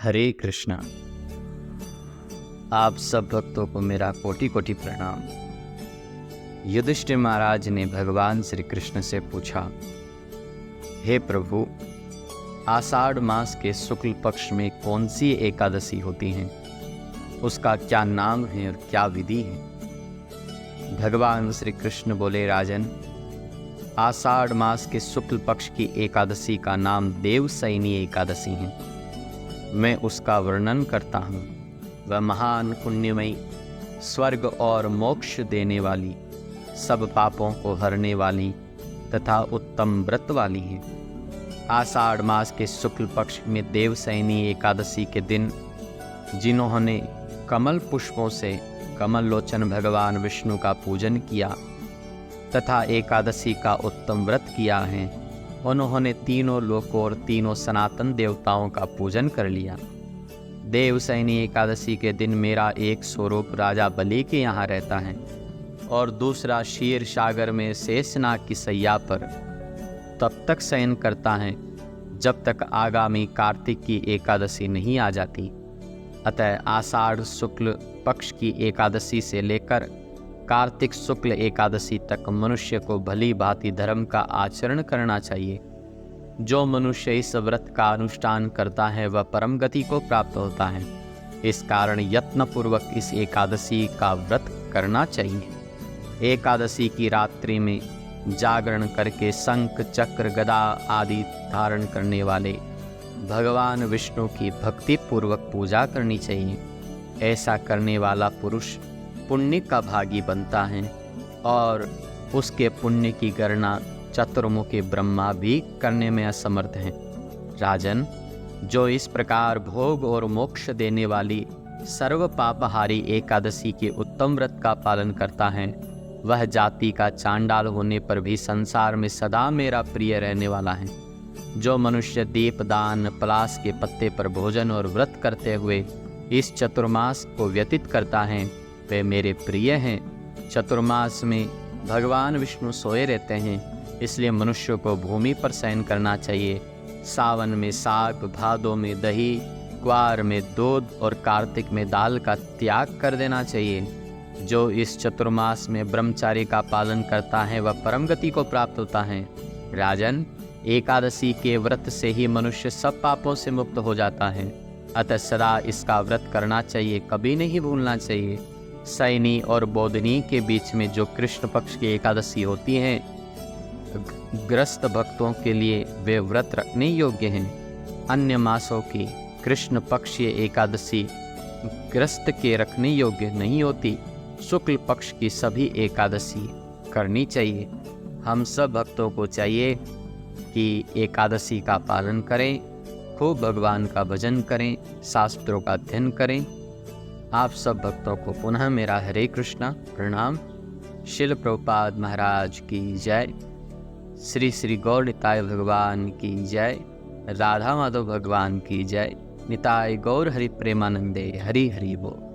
हरे कृष्णा। आप सब भक्तों को मेरा कोटि कोटि प्रणाम। युधिष्ठिर महाराज ने भगवान श्री कृष्ण से पूछा, हे प्रभु, आषाढ़ मास के शुक्ल पक्ष में कौन सी एकादशी होती है? उसका क्या नाम है और क्या विधि है? भगवान श्री कृष्ण बोले, राजन, आषाढ़ मास के शुक्ल पक्ष की एकादशी का नाम देवशयनी एकादशी है। मैं उसका वर्णन करता हूँ। वह महान पुण्यमयी, स्वर्ग और मोक्ष देने वाली, सब पापों को हरने वाली तथा उत्तम व्रत वाली है। आषाढ़ मास के शुक्ल पक्ष में देवशयनी एकादशी के दिन जिन्होंने कमल पुष्पों से कमल लोचन भगवान विष्णु का पूजन किया तथा एकादशी का उत्तम व्रत किया है, उन्होंने तीनों लोकों और तीनों सनातन देवताओं का पूजन कर लिया। देवशयनी एकादशी के दिन मेरा एक स्वरूप राजा बलि के यहाँ रहता है और दूसरा क्षीर सागर में शेषनाग की सैया पर तब तक शयन करता है जब तक आगामी कार्तिक की एकादशी नहीं आ जाती। अतः आषाढ़ शुक्ल पक्ष की एकादशी से लेकर कार्तिक शुक्ल एकादशी तक मनुष्य को भली भांति धर्म का आचरण करना चाहिए। जो मनुष्य इस व्रत का अनुष्ठान करता है वह परम गति को प्राप्त होता है। इस कारण यत्नपूर्वक इस एकादशी का व्रत करना चाहिए। एकादशी की रात्रि में जागरण करके शंख चक्र गदा आदि धारण करने वाले भगवान विष्णु की भक्ति पूर्वक पूजा करनी चाहिए। ऐसा करने वाला पुरुष पुण्य का भागी बनता है और उसके पुण्य की गणना चतुर्मुखी ब्रह्मा भी करने में असमर्थ हैं। राजन, जो इस प्रकार भोग और मोक्ष देने वाली सर्व पापहारी एकादशी के उत्तम व्रत का पालन करता है, वह जाति का चांडाल होने पर भी संसार में सदा मेरा प्रिय रहने वाला है। जो मनुष्य दीपदान, पलाश के पत्ते पर भोजन और व्रत करते हुए इस चतुर्मास को व्यतीत करता है, वे मेरे प्रिय हैं। चतुर्मास में भगवान विष्णु सोए रहते हैं, इसलिए मनुष्य को भूमि पर शयन करना चाहिए। सावन में साग, भादों में दही, ग्वार में दूध और कार्तिक में दाल का त्याग कर देना चाहिए। जो इस चतुर्मास में ब्रह्मचार्य का पालन करता है वह परम गति को प्राप्त होता है। राजन, एकादशी के व्रत से ही मनुष्य सब पापों से मुक्त हो जाता है। अतः सदा इसका व्रत करना चाहिए, कभी नहीं भूलना चाहिए। शयनी और बोधनी के बीच में जो कृष्ण पक्ष की एकादशी होती है, ग्रस्त भक्तों के लिए वे व्रत रखने योग्य हैं। अन्य मासों की कृष्ण पक्षीय एकादशी ग्रस्त के रखने योग्य नहीं होती। शुक्ल पक्ष की सभी एकादशी करनी चाहिए। हम सब भक्तों को चाहिए कि एकादशी का पालन करें, खूब भगवान का भजन करें, शास्त्रों का अध्ययन करें। आप सब भक्तों को पुनः मेरा हरे कृष्णा प्रणाम। शिल प्रभुपाद महाराज की जय। श्री श्री गौर निताय भगवान की जय। राधा माधव भगवान की जय। निताय गौर हरि प्रेमानंदे। हरि हरि बोल।